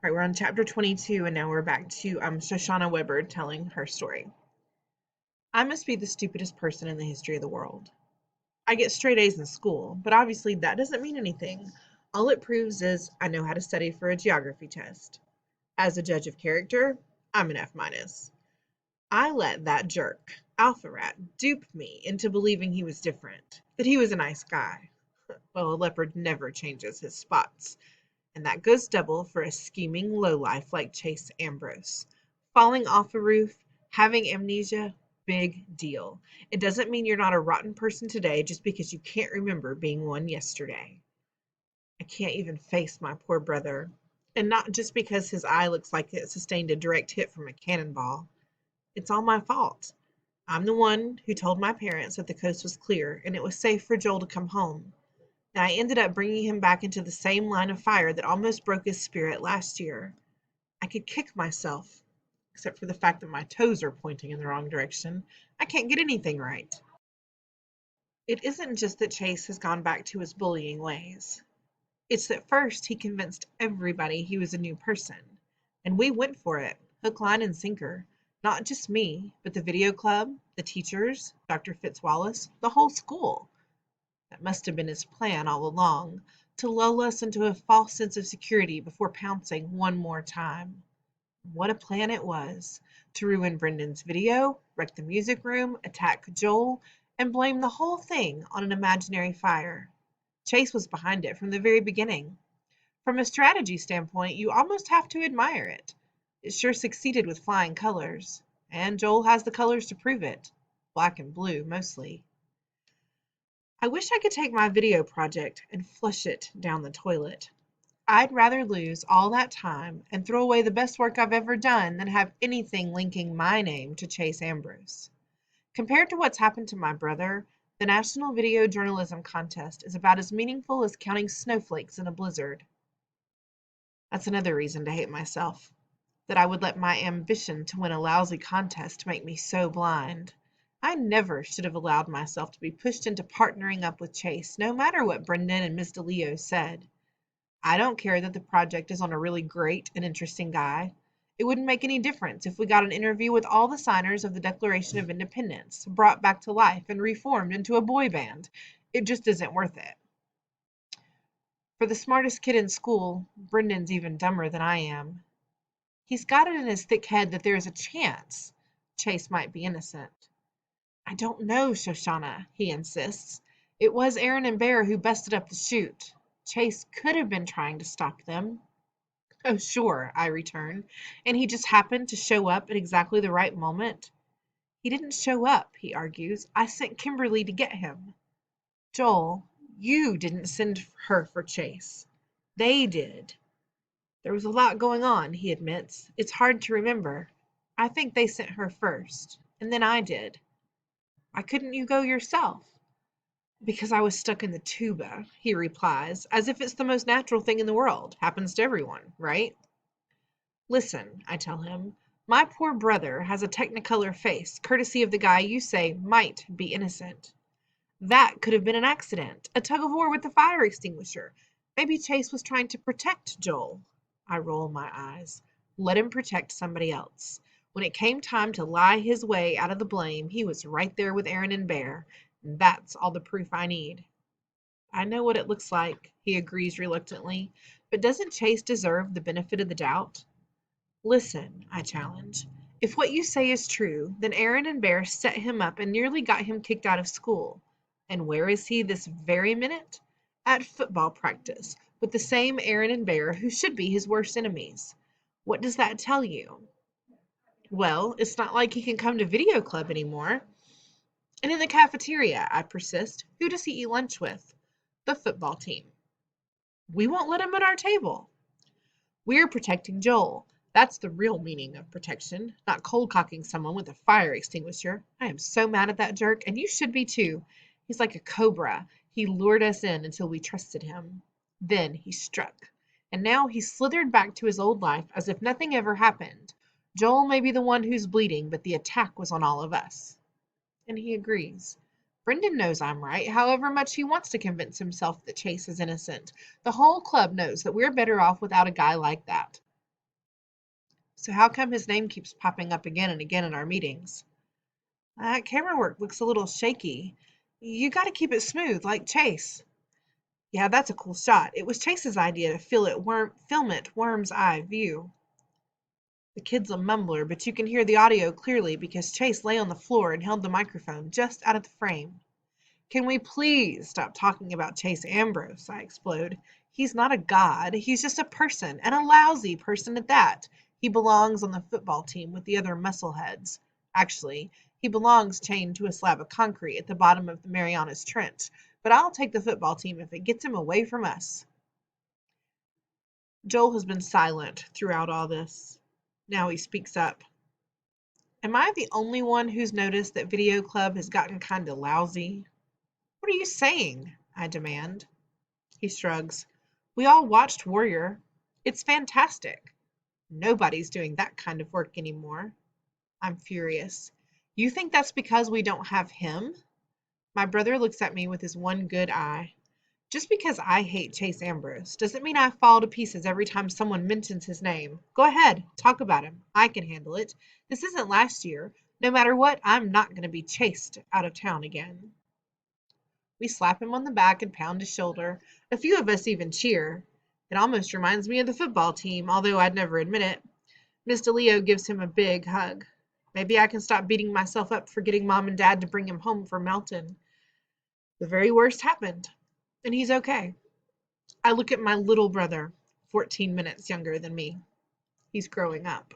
Right, we're on chapter 22, and now we're back to Shoshana Weber telling her story. I must be the stupidest person in the history of the world. I get straight A's in school, but obviously that doesn't mean anything. All it proves is I know how to study for a geography test. As a judge of character, I'm an F minus. I let that jerk, Alpha Rat, dupe me into believing he was different, that he was a nice guy. Well, a leopard never changes his spots. And that goes double for a scheming lowlife like Chase Ambrose. Falling off a roof, having amnesia, big deal. It doesn't mean you're not a rotten person today just because you can't remember being one yesterday. I can't even face my poor brother. And not just because his eye looks like it sustained a direct hit from a cannonball. It's all my fault. I'm the one who told my parents that the coast was clear and it was safe for Joel to come home. And I ended up bringing him back into the same line of fire that almost broke his spirit last year. I could kick myself, except for the fact that my toes are pointing in the wrong direction. I can't get anything right. It isn't just that Chase has gone back to his bullying ways. It's that first he convinced everybody he was a new person. And we went for it, hook, line, and sinker. Not just me, but the video club, the teachers, Dr. Fitzwallace, the whole school. That must have been his plan all along, to lull us into a false sense of security before pouncing one more time. What a plan it was, to ruin Brendan's video, wreck the music room, attack Joel, and blame the whole thing on an imaginary fire. Chase was behind it from the very beginning. From a strategy standpoint, you almost have to admire it. It sure succeeded with flying colors, and Joel has the colors to prove it. Black and blue, mostly. I wish I could take my video project and flush it down the toilet. I'd rather lose all that time and throw away the best work I've ever done than have anything linking my name to Chase Ambrose. Compared to what's happened to my brother, the National Video Journalism Contest is about as meaningful as counting snowflakes in a blizzard. That's another reason to hate myself, that I would let my ambition to win a lousy contest make me so blind. I never should have allowed myself to be pushed into partnering up with Chase, no matter what Brendan and Miss DeLeo said. I don't care that the project is on a really great and interesting guy. It wouldn't make any difference if we got an interview with all the signers of the Declaration of Independence, brought back to life and reformed into a boy band. It just isn't worth it. For the smartest kid in school, Brendan's even dumber than I am. He's got it in his thick head that there is a chance Chase might be innocent. I don't know, Shoshana, he insists. It was Aaron and Bear who busted up the chute. Chase could have been trying to stop them. Oh, sure, I return. And he just happened to show up at exactly the right moment. He didn't show up, he argues. I sent Kimberly to get him. Joel, you didn't send her for Chase. They did. There was a lot going on, he admits. It's hard to remember. I think they sent her first, and then I did. Why couldn't you go yourself? Because I was stuck in the tuba, he replies, as if it's the most natural thing in the world. Happens to everyone, right? Listen, I tell him, my poor brother has a technicolor face, courtesy of the guy you say might be innocent. That could have been an accident, a tug of war with the fire extinguisher. Maybe Chase was trying to protect Joel. I roll my eyes. Let him protect somebody else. When it came time to lie his way out of the blame, he was right there with Aaron and Bear. And that's all the proof I need. I know what it looks like, he agrees reluctantly. But doesn't Chase deserve the benefit of the doubt? Listen, I challenge. If what you say is true, then Aaron and Bear set him up and nearly got him kicked out of school. And where is he this very minute? At football practice, with the same Aaron and Bear who should be his worst enemies. What does that tell you? Well, it's not like he can come to video club anymore. And in the cafeteria, I persist, who does he eat lunch with? The football team. We won't let him at our table. We're protecting Joel. That's the real meaning of protection, not cold cocking someone with a fire extinguisher. I am so mad at that jerk, and you should be too. He's like a cobra. He lured us in until we trusted him. Then he struck. And now he's slithered back to his old life as if nothing ever happened. Joel may be the one who's bleeding, but the attack was on all of us. And he agrees. Brendan knows I'm right, however much he wants to convince himself that Chase is innocent. The whole club knows that we're better off without a guy like that. So how come his name keeps popping up again and again in our meetings? That camera work looks a little shaky. You gotta keep it smooth, like Chase. Yeah, that's a cool shot. It was Chase's idea to film it worm's eye view. The kid's a mumbler, but you can hear the audio clearly because Chase lay on the floor and held the microphone just out of the frame. Can we please stop talking about Chase Ambrose? I explode. He's not a god. He's just a person, and a lousy person at that. He belongs on the football team with the other muscleheads. Actually, he belongs chained to a slab of concrete at the bottom of the Marianas Trench, but I'll take the football team if it gets him away from us. Joel has been silent throughout all this. Now he speaks up. Am I the only one who's noticed that Video Club has gotten kinda lousy? What are you saying? I demand. He shrugs. We all watched Warrior. It's fantastic. Nobody's doing that kind of work anymore. I'm furious. You think that's because we don't have him? My brother looks at me with his one good eye. Just because I hate Chase Ambrose doesn't mean I fall to pieces every time someone mentions his name. Go ahead, talk about him. I can handle it. This isn't last year. No matter what, I'm not going to be chased out of town again. We slap him on the back and pound his shoulder. A few of us even cheer. It almost reminds me of the football team, although I'd never admit it. Miss DeLeo gives him a big hug. Maybe I can stop beating myself up for getting Mom and Dad to bring him home from Melton. The very worst happened, and he's okay. I look at my little brother, 14 minutes younger than me. He's growing up.